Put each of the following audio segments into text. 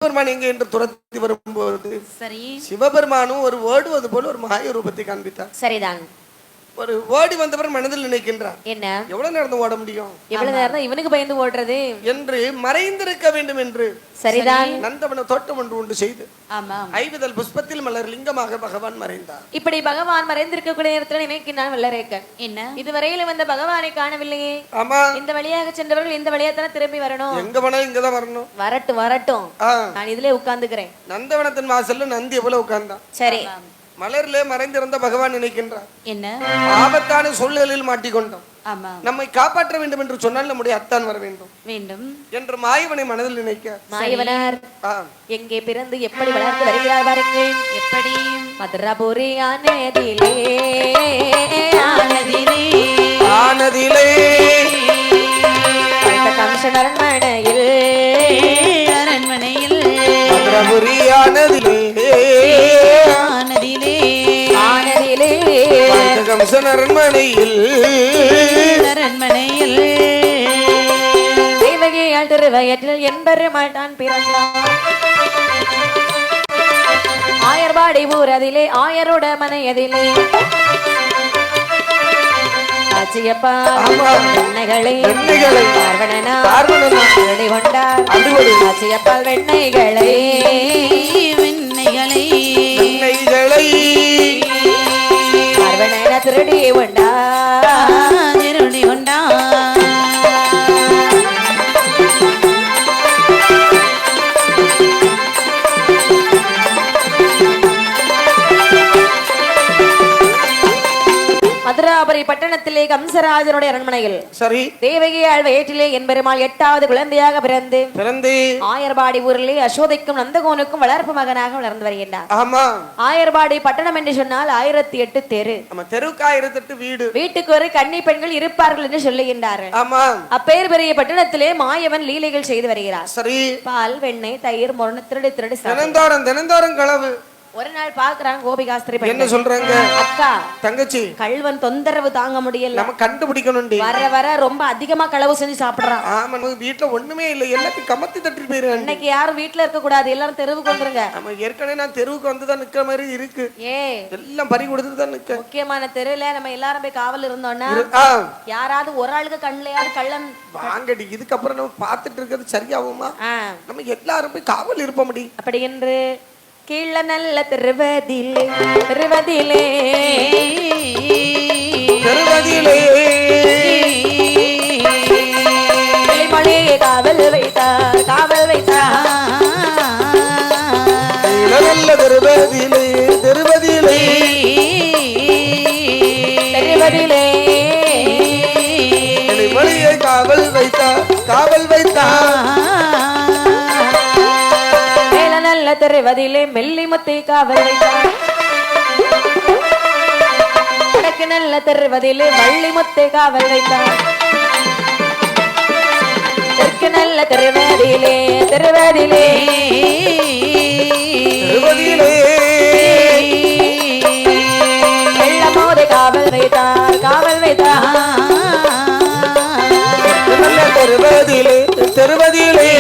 சிவபெருமான் எங்க என்று துரத்தி வரும்போது சரி சிவபெருமானும் ஒரு ஓடுவது போல ஒரு மாய ரூபத்தை காண்பித்தார். சரிதான். ஒரு ஓடி வந்தவர் மனதில் நினைக்கின்றார், என்ன எவ்வளவு நேரம் ஓட முடியும், எவ்வளவு நேரம் இவனுக்கு பயந்து ஓடுறது என்று மறைந்திருக்க வேண்டும் என்று. சரிதான். நந்தவன தோட்டம் ஒன்று உண்டு செய்து ஆமாம் ஐவிதழ் புஷ்பத்தில் மலர் லிங்கமாக பகவான் மறைந்தார். இப்படி பகவான் மறைந்திருக்கக்கூடிய நேரத்தில் நினைக்கிறான் வெள்ளரேக்கன், என்ன இதுவரையில வந்த பகவானை காணவில்லையே. ஆமா, இந்த வழியாக சென்றவர்கள் இந்த வழியா தானே திரும்பி வரணும். எங்க போனா இங்கதான் வரணும். வரட்டும் வரட்டும், நான் இதுல உட்கார்ந்துக்கிறேன். நந்தவனத்தின் வாசல்ல நந்தி எவ்வளவு உட்கார்ந்தான். சரி, மலர்ல மறைந்திருந்த பகவான் நினைக்கின்றார், என்ன ஆபத்தான சூழ்நிலையில் மாட்டிக்கொண்டோம், ஆமா நம்மை காப்பாற்ற வேண்டும் என்று சொன்னால் நம்முடைய அத்தான் வர வேண்டும் வேண்டும் என்று மாயவனை மனதில் நினைக்க. மாயவனார் எங்கே பிறந்து எப்படி வளர்ந்து வருகிறார் பாருங்கள். எப்படி மதுராபுரி ஆனதிலே ஆனதிலே ஆனதிலே கம்சன் அரண்மனையில் அரண்மனையில் மதுராபுரி ஆனதிலே ஆனதிலே ஆனதிலே கம்சன் அரண்மனையில் அரண்மனையில் தேவகியால் திருவயற்றில் என்பெருமாட்டான் பிறந்தான். ஆயர்பாடி ஊரதிலே ஆயரோட மனையதிலே ஆச்சியப்பா வெண்ணைகளை கொண்டார். ஆச்சியப்பால் வெண்ணைகளை வெண்ணைகளை வெண்ணைகளை திருடி உண்டா திருடி உண்டா. மதுராபுரி பட்டணத்திலே கம்சராஜனுடைய அரண்மனையில் சரி தேவகியால் வயிற்றிலே என்பெருமாள் 8வது குழந்தையாக பிறந்து ஆயர்பாடி ஊரிலே அசோதைக்கும் நந்தகோனுக்கும் வளர்ப்பு மகனாக வளர்ந்து வருகின்றார். ஆமா, ஆயர்பாடி பட்டணம் என்று சொன்னால் 1008 தெரு. தெருவுக்கு 1008 வீடு, வீட்டுக்கு ஒரு கன்னி பெண்கள் இருப்பார்கள் என்று சொல்லுகின்றார்கள். ஆமா, அப்பேர் பெரிய பட்டணத்திலே மாயவன் லீலைகள் செய்து வருகிறார். சரி, பால் வெண்ணெய் தயிர் மொரண திருடி திருடி தினந்தோறும் களவு. ஒரு நாள் பாக்குறாங்க கோபிகாஸ்திரி, என்ன சொல்றாங்க, அக்கா தங்கச்சி கல்வன் தொந்தரவு தாங்க முடியல, நம்ம கண்டுபிடிக்கணும், வர வர ரொம்ப அதிகமா களவு செஞ்சு சாப்பிடுறான். ஆமா, வீட்டுல ஒண்ணுமே இல்ல, எல்லாத்தையும் கமத்தி தட்டி போயிரு. இன்னைக்கு யாரும் வீட்டுல இருக்க கூடாது, எல்லாரும் தெருவுக்கு வந்துருங்க. நம்ம ஏற்கனவே நான் தெருவுக்கு வந்துதான் நிக்கிற மாதிரி இருக்கு. எல்லாம் பறி கொடுத்துட்டு தான் நிக்க. முக்கியமான தெருல நம்ம எல்லாரும் போய் காவல் இருந்தோம்னா யாராவது ஒரு ஆளுக்கு கண்ணுலயாவது கள்ளன் வாங்கடி. இதுக்கப்புறம் நம்ம பாத்துட்டு இருக்கிறது சரியாகுமா? நம்ம எல்லாரும் போய் காவல் இருப்ப முடியும். அப்படி என்று கீழ நல்ல திருவதிலே திருவதிலே திருவதிலே மொழி காவல் வைத்தார் காவல் வைத்தார். நல்ல திருவதிலே திருவதிலே திருவதிலே மொழியை காவல் வைத்தார் காவல் வைத்தார். திருவதிலே மெல்லிமுத்தை காவல் வைத்தார். வடக்கு நல்ல திருவதிலே வள்ளிமுத்தை காவல் வைத்தார். தெற்கு நல்ல திருவதிலே திருவதிலே வெள்ளமோதை காவல் வைத்தார் காவல் வைத்தார். திருவதிலே திருவதிலே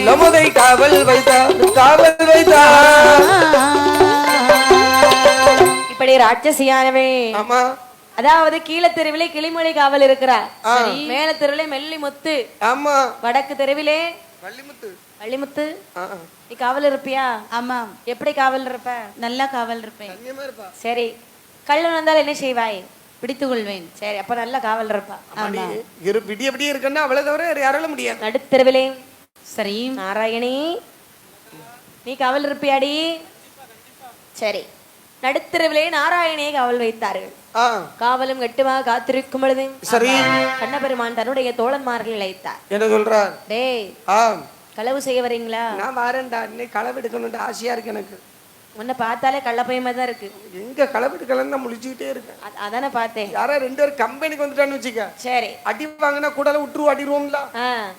நமுதை காவல் வைத்தார் காவல் வைத்தார். இப்படி ராட்சசியானவே, ஆமா, அதாவது கீழ தெருவிலே கிளிமொழி காவல் இருக்கிறார், மேல தெருவிலே மெல்லிமுத்து, ஆமா, வடக்கு தெருவிலே வள்ளிமுத்து வள்ளிமுத்து. நீ காவல் இருப்பியா? ஆமா. எப்படி காவல் இருப்ப? நல்லா காவல் இருப்பேன். சரி, கள்ளன் வந்தால் என்ன செய்வாய்? பிடித்துக் கொள்வேன். சரி, அப்ப நல்ல காவல் இருப்பா. விடிய விடிய இருக்குன்னா அவ்வளவு தவிர யாராலும் முடியாது. நடுத்தெருவிலே சரி நாராயணி நீ காவல் இருப்பியாடி? சரி, நடுத்தெருவிலே நாராயணியை காவல் வைத்தார்கள். காவலும் கட்டுமாக காத்திருக்கும் பொழுது சரி கண்ணபெருமான் தன்னுடைய தோழன்மார்கள் அழைத்தார். என்ன சொல்றார்? டேய், களவு செய்ய வரீங்களா? நான் வரேன்டா, இன்னைக்கு களவு எடுக்கணும்னு ஆசையா இருக்கு எனக்கு. உன்னை பார்த்தாலே கள்ளப்பயமா தான் இருக்கு. எங்க களவு எடுக்கலன்னு முழிச்சுக்கிட்டே இருக்கேன். அதானே பார்த்தேன். யாரா 2 பேர் கம்பெனிக்கு வந்துட்டான்னு வச்சுக்க, சரி அடி வாங்கினா கூடால விட்டுருவோம், அடிடுவோம்ல,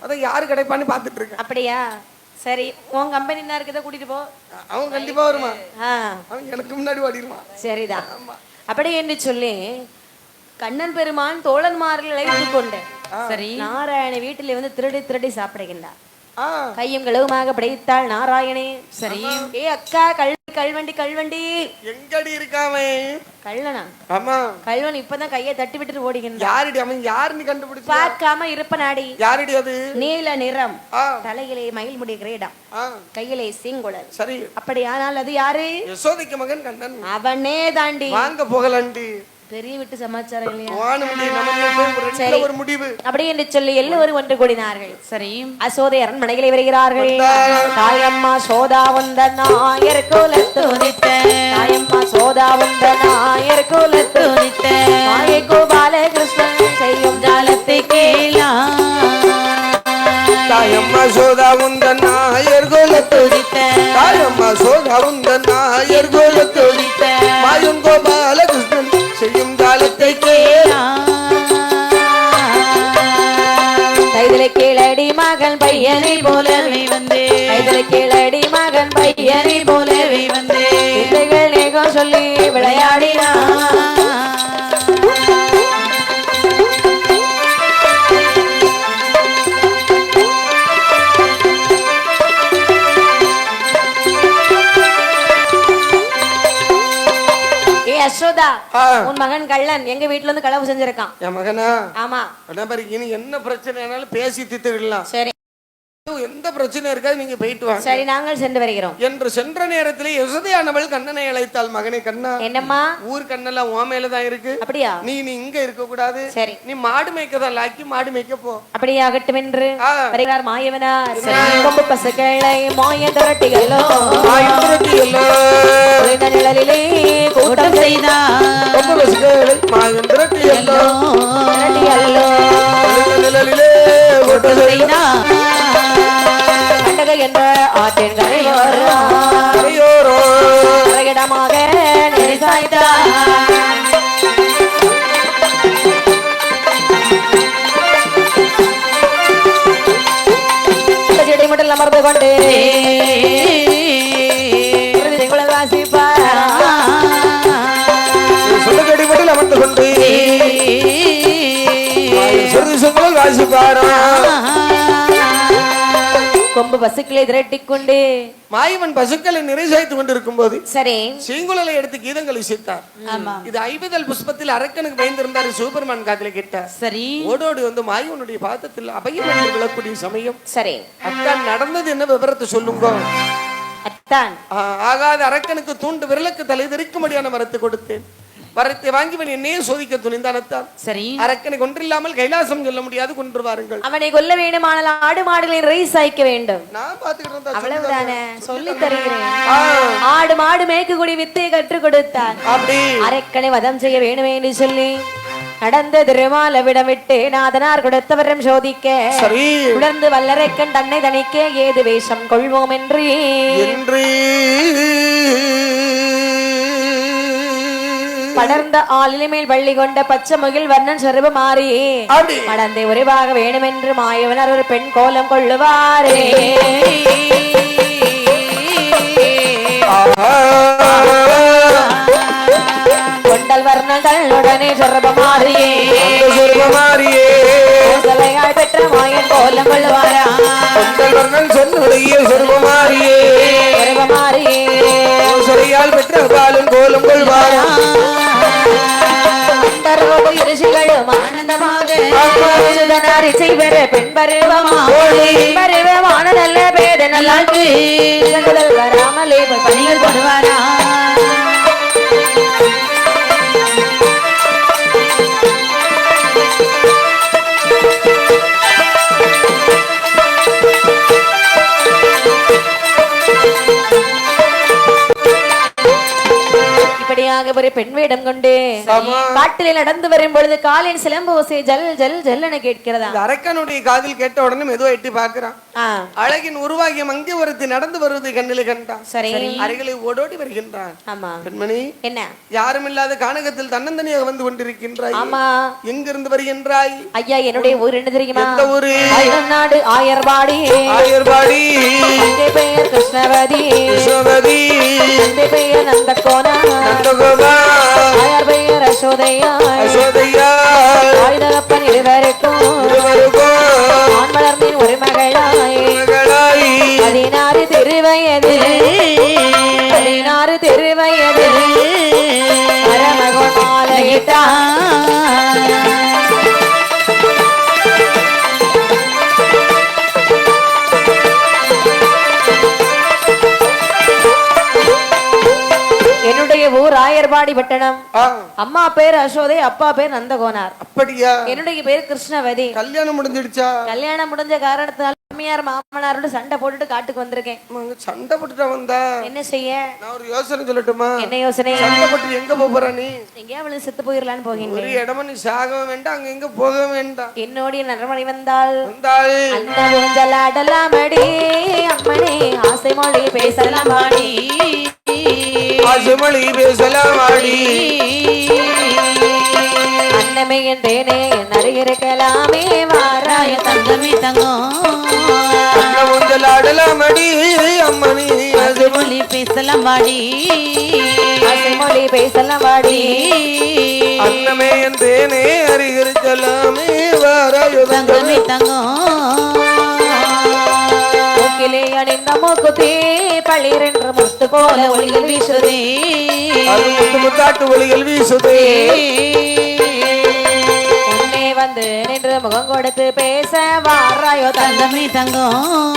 அதான் யாரு கிடைப்பான்னு பாத்துட்டு இருக்கேன். அப்படியா? சரி, உன் கம்பெனி என்ன இருக்குதா, கூட்டிட்டு போ. அவன் கண்டிப்பா வருமா? அவன் எனக்கு முன்னாடி ஓடிடுவான். சரிதான். அப்படி என்று சொல்லி கண்ணன் பெருமான் தோழன்மார்களை அழைத்துக் கொண்டு சரி, நாராயண வீட்டில் வந்து திருடி திருடி சாப்பிடுகின்றார். கையும் களவுமாக படைத்தாள் நாராயணே. சரி, ஏ அக்கா, கல்வண்டி கல்வண்டி எங்கடி இருக்காமே? கள்ளனா? ஆமா, கல்வன் இப்பதான் கையை தட்டி விட்டுட்டு ஓடுகின்றான். யாரடி அவன்? யாருன்னு கண்டுபிடிச்சு? பார்க்காம இருப்பனாடி. யாரடி அது? நீல நிறம், தலையிலே மயில் முடி கிரீடம், கையிலே சீங்குழல். சரி, அப்படி ஆனால் அது யாரு? யசோதைக்கு மகன் கண்ணன். அவனே தாண்டி. வாங்க போகலாண்டி. பெரிய விட்டு சமாச்சாரம் இல்லையா? ஒரு முடிவு அப்படி என்று சொல்லி எல்லோரும் ஒன்று கூடினார்கள். சரி, அசோதை அரண்மனைகளை வருகிறார்கள். தாயம்மா சோதா வந்த நாயர் குலத்துணித்த, தாயம்மா சோதா வந்த நாயர் குலத்துணித்த, மாயை கோபாலகிருஷ்ணன் செய்யும் ஜாலத்தை கேளா. தாயம்மா சோதா வந்த நாயர் குலத்துணித்த, தாயம்மா சோதா வந்த நாயர் குலத்துணித்த, மாயும் கோபாலகிருஷ்ணன் செய்யும் காலத்தை கேளா. கைதலை கீழடி மகன் பையனை போலவே வந்து, கைதலை கீழடி மகன் பையனை போலவே வந்து, பிள்ளைகள் நேகம் சொல்லி விளையாடினா. யசோதா, உன் மகன் கள்ளன் எங்க வீட்டுல இருந்து களவு செஞ்சிருக்கான். என் மகனா? ஆமா. என்ன பிரச்சனைனாலும் பேசி தீர்த்துக்கலாம். சரி, எந்த பிரச்சனை இருக்காது, நீங்க போயிட்டு வாங்க. சரி, நாங்கள் சென்று வருகிறோம் என்று சென்ற நேரத்திலே யசோதையானவள் கண்ணனை அழைத்தாள். மகனே கண்ணா. என்னம்மா? ஊர் கண்ணெல்லாம் உன் மேலதான் இருக்கு. அப்படியா? நீ இங்க இருக்க கூடாது. சரி, நீ மாடு மேய்க்கதான் லாக்கி மாடு மேய்க்க போ. அப்படியே ஆகட்டும் என்று வருகிறார் மாயவனார். கொம்பு பசுக்களை மாய துரட்டிகளோ, மாயம் துரட்டிகளோ, நிழலிலே கூட்டம் செய்தார். கொம்பு பசுக்களை மாயம் துரட்டிகளோ, நிழலிலே கூட்டம் செய்தார். கண்டக என்ற ஆற்றின் கரையோரமாக நெறிசாய்த்தார். செடி மட்டும் அமர்ந்து கொண்டு வாசிப்பார். செடி மட்டும் அமர்ந்து கொண்டு வாசிப்பாரா. கொம்பு பசுக்களை திரட்டிக் கொண்டு மாயவன் பசுக்களை நிறைசாய்த்து கொண்டிருக்கும் போது சரி சீங்குழலை எடுத்து கீதங்கள் இசைத்தார். இது ஐவதல் புஷ்பத்தில் அரக்கனுக்கு பயந்திருந்தாரு. சூப்பர்மேன் காதல கேட்டார். சரி, ஓடோடு வந்து மாயவனுடைய பாதத்தில் அபயம் விழக்கூடிய சமயம். சரி, அத்தான் நடந்தது என்ன விவரத்தை சொல்லுங்க. அத்தான் ஆகாத அரக்கனுக்கு தூண்டு விரலுக்கு தலை தெரிக்கும்படியான வரத்தை கொடுத்தேன். வரத்தை வாங்கிவன் என்னையே சோதிக்க துணிந்தானத்தான். சரி, அரக்கனை கொன்றில்லாமல் கைலாசம் சொல்ல முடியாது, கொன்று வாருங்கள். அவனை கொல்ல வேண்டுமானால் ஆடு மாடுகளை ரைசாய்க்க வேண்டும். நான் பாத்துக்கிட்டு அவ்வளவுதானே, சொல்லி தருகிறேன். ஆடு மாடு மேய்க்கக்கூடிய வித்தையை கற்றுக் கொடுத்தான். அப்படி அரக்கனை வதம் செய்ய வேண்டுமே என்று சொல்லி நடந்த திருமால விடம் விட்டு நாதனார் கொடுத்தவரம் சோதிக்க உணர்ந்து வல்லரைக்கன் தன்னை தணிக்க ஏது வேஷம் கொள்வோம் என்று படர்ந்த ஆளிலை மேல் வள்ளி கொண்ட பச்சை முகில் வர்ணன் சொருப மாறி மடந்தை உரைவாக வேணுமென்று மாயவனர் ஒரு பெண் கோலம் கொள்ளுவாரே. கொண்டல் வர்ணங்கள் உடனே சொருப மாறியே பெற்ற மாயன் கோலம் கொள்ளுவாரா. பெற்ற பாலும் கோலம் கொள்வாரா. ரிஷிகளும் ஆனந்தமாக செய்வர பெண் பருவமான நல்ல பேத நல்லாக்கு வராமலே பணிகள் கொடுவாரா. ஒரு பெண் வேடம் கொண்டு காட்டிலே நடந்து வரும் பொழுது காலின் சிலம்பு ஓசை ஜல் ஜல் ஜல் என கேட்கிறதா. அரக்கனுடைய காதில் கேட்ட உடனே மெதுவா எட்டி பார்க்கிறான். அழகின் உருவாகிய மங்கை ஒருத்தி நடந்து வருவதை கண்ணிலே கண்டான். சரி, அருகிலே ஓடோடி வருகின்றான். ஆமா பெண்மணி, என்ன யாரும் இல்லாத கானகத்தில் தன்னந்தனியாக வந்து கொண்டிருக்கின்றாய். ஆமா, எங்கிருந்து வருகின்றாய்? ஐயா, என்னுடைய ஊர் என்ன தெரியுமா? எந்த ஊரு? நாடு ஆயர்பாடி. ஆயர்பாடி. பெயர் கிருஷ்ணவதி. கிருஷ்ணவதி. பெயர் நந்தகோனா. நந்தகோனா. பெயர் யசோதையா. யசோதையா. இருவருக்கும் திருவயது 16 திருவயது மரமகன் மாலையிட்டான். என்னுடைய ஊர் ஆயர்பாடி பட்டணம். அம்மா பேர் அசோதை, அப்பா பேர் நந்தகோனார். அப்படியா? என்னுடைய பேர் கிருஷ்ணவதி. கல்யாணம் முடிஞ்சிடுச்சா? கல்யாணம் முடிஞ்ச காரணத்தால் மாமியார் மாமனாரோட சண்டை போட்டுட்டு காட்டுக்கு வந்திருக்கேன். சண்டை போட்டுட்டா வந்தா என்ன செய்ய? நான் ஒரு யோசனை சொல்லட்டுமா? என்ன யோசனை? சண்டை போட்டு எங்க போற நீ? எங்கேயாவது செத்து போயிடலான்னு போகிறேன். ஒரு இடமா நீ சாகவும் வேண்டாம், அங்க எங்க போக வேண்டாம். என்னோட நரமணி வந்தால் அந்த ஊஞ்சல் ஆடலாமடி அம்மனே, ஆசை மொழி பேசலாமாடி, ஆசை மொழி பேசலாமாடி, அன்னமே என்றேனே நருகிருக்கலாமே வாராய தங்கமே தங்கம், ஊஞ்சல் ஆடலாமடி அம்மணி, ஆசை மொழி பேசலாமாடி, ஆசை மொழி பேசலாமாடி, அன்னமே என்றேனே அருகிருக்கலாமே வாராய தங்கமே தங்கம். மூக்கிலே அணிந்த மூக்குத்தே பளிரென்று முத்து போல ஒளிகள் வீசுதே, அது முத்து முத்தாட்டு ஒளிகள் வீசுதே. உன்னே வந்து நின்று முகம் கொடுத்து பேச வாராயோ தங்கமே தங்கம்.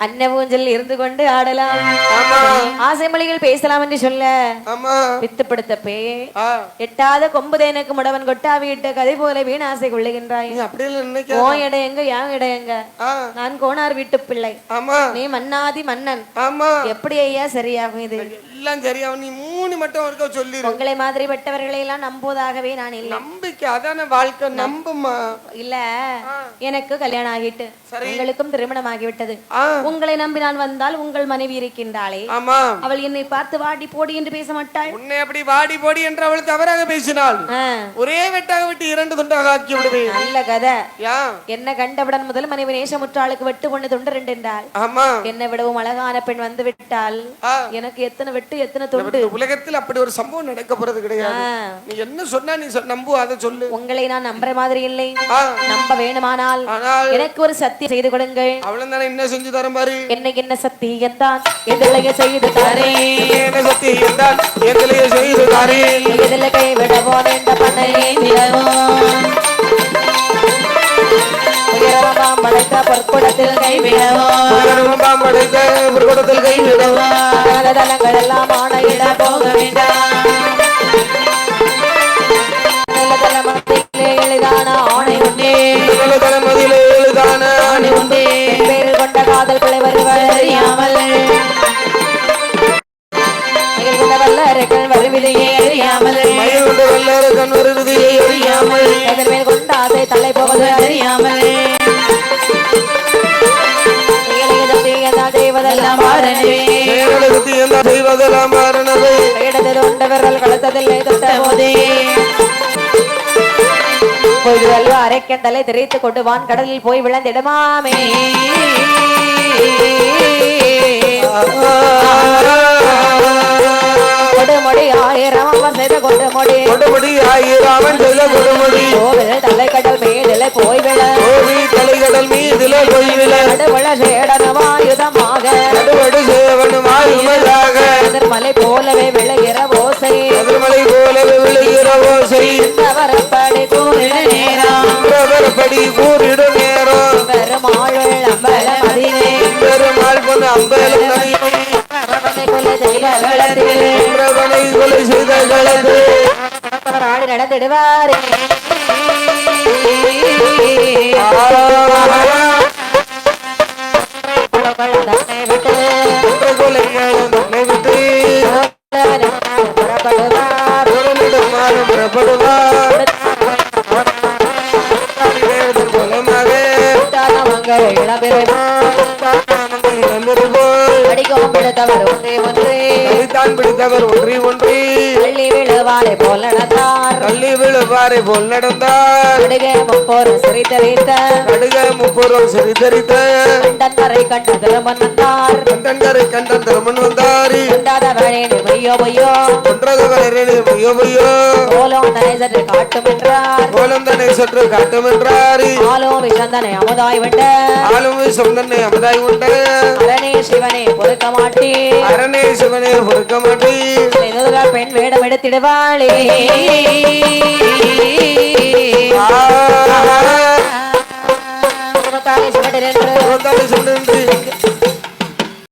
அன்ன ஊஞ்சல் இருந்து கொண்டு ஆடலாம், ஆசை மொழிகள் பேசலாம் என்று சொல்ல வித்துப்படுத்த பே எட்டாத கொம்புதேனுக்கு முடவன் கொட்டா வீட்ட கதை போல வீண் ஆசை கொள்ளுகின்றாய். ஓ இடம் எங்க, யான் இடம் எங்க? நான் கோனார் வீட்டு பிள்ளை, நீ மன்னாதி மன்னன். எப்படி ஐயா சரியாகும்? இது எல்லாம் சரியாகும். நீ மூணு மட்டும் இருக்க சொல்லி, உங்களை மாதிரி பட்டவர்களை எல்லாம் நம்புவதாகவே நான் இல்லை. நம்பிக்கை அதான வாழ்க்கை, நம்புமா. இல்ல, எனக்கு கல்யாணம் ஆகிட்டு உங்களுக்கும் திருமணம் ஆகிவிட்டது. உங்களை நம்பி நான் வந்தால் உங்கள் மனைவி இருக்கின்றாளே, அவள் என்னை பார்த்து வாடி போடி என்று பேச மாட்டாள். உன்னை அப்படி வாடி போடி என்று அவள் தவறாக பேசினாள், ஒரே வெட்டாக விட்டு 2 துண்டாக ஆக்கி விடுவேன். நல்ல கதை. என்ன கண்டவுடன் முதல் மனைவி நேசமுற்றாளுக்கு வெட்டு 1 துண்டு 2 என்றாள். என்னை விடவும் அழகான பெண் வந்து விட்டால் எனக்கு எத்தனை வெட்டு எத்தனை துண்டு. உலகத்தில் அப்படி ஒரு சம்பவம் நடக்க போறது கிடையாது. நீ என்ன சொன்னா நீ நம்பு, அதை சொல்லு. உங்களை நான் நம்புற மாதிரி இல்லை. நம்ப வேணுமானால் எனக்கு ஒரு சத்தியம் செய்து கொடுங்கள். அவ்வளவுதானே. என்ன செஞ்சு தரும் பாரு. என்னைக்கு என்ன சத்தியம் தான் எதிலைய செய்து தாரே, என்ன சத்தியம் தான் எதிலைய செய்து தாரே, எதில கை விடவோன் என்ற பண்ணையே நிலவோன் உயரமாம் படைத்த பொற்குடத்தில் கை விடவோன், உயரமாம் படைத்த பொற்குடத்தில் கை விடவோன், தலங்கள் எல்லாம் ஆணையிட போக வேண்டாம், நிலத்தலமத்திலே எளிதான ஆணை உண்டே, நிலத்தலமதிலே எளிதான ஆணை உண்டே, பேரில் கொண்ட காதல் பிள்ளை வருவர் அறியாமல், வல்லரக்கன் வருவதையே அறியாமல், மயில் கொண்ட வல்லரக்கன் வருவதையே அறியாமல், எதிர்மேல் கொண்ட ஆசை தலை போவது அறியாமல், செய்வதெல்லாம் மாறனவே, இடத்தில் உண்ட விரல் கழுத்ததில்லை தொட்ட போதே, பொய்தல்வா அரைக்கண்டலை திரைத்து கொண்டு வான் கடலில் போய் விழுந்திடமாமே, கொடுமுடி 1000 அவன் செய்த கொடுமுடி, கொடுமுடி 1000 அவன் செய்த கொடுமுடி, கோவில் தலைக்கடல் மீதிலே போய் விழ, தலைக்கடல் மீதிலே போய் விழ, நடுவள சேடனவாயுதமாக, நடுவடு சேவனுமாயுதமாக, எதிர்மலை போலவே விளைகிற ஓசை, எதிர்மலை போலவே விளைகிற ஓசை, வரப்படி கூறிட நேரம், வரப்படி கூறிட நேரம், பெருமாள் அம்பலம் அதிலே, பெருமாள் பொண்ணு அம்பலம் நதியே, பிரபனை கொலை செய்த களது ஆடி நடந்திடுவாரே, புறப்படுவார் பிடித்தவர் ஒன்றே ஒன்றே, பிடித்தவர் ஒன்றே ஒன்றே, தள்ளி விழுவாரை போல் நடந்தார், தள்ளி விழுவாரை போல் நடந்தார், கடுகை முப்போரும் சிரித்தரித்த, கடுகை முப்போரும் சிரித்தரித்த, கண்டன் வரை கண்ட திருமணந்தார், கண்டன் கண்காரை கண்டான் திருமண் வந்தாரி கொண்டாத வேலையை பொய்யோ பொய்யோ கொன்றது வேலையை பொய்யோ பொய்யோ கோலம் தனை சற்று காட்டும் என்றார் கோலம் தன்னை சற்று காட்டும் என்றார் ஆலும் விஷம் தன்னை அமுதாய் விட்ட ஆலும் விஷம் தன்னை அமுதாய் உண்ட அரணே சிவனே பொறுக்க மாட்டே அரணே சிவனே பொறுக்க மாட்டே பெண் வேடம் எடுத்திடுவாளே சுவடு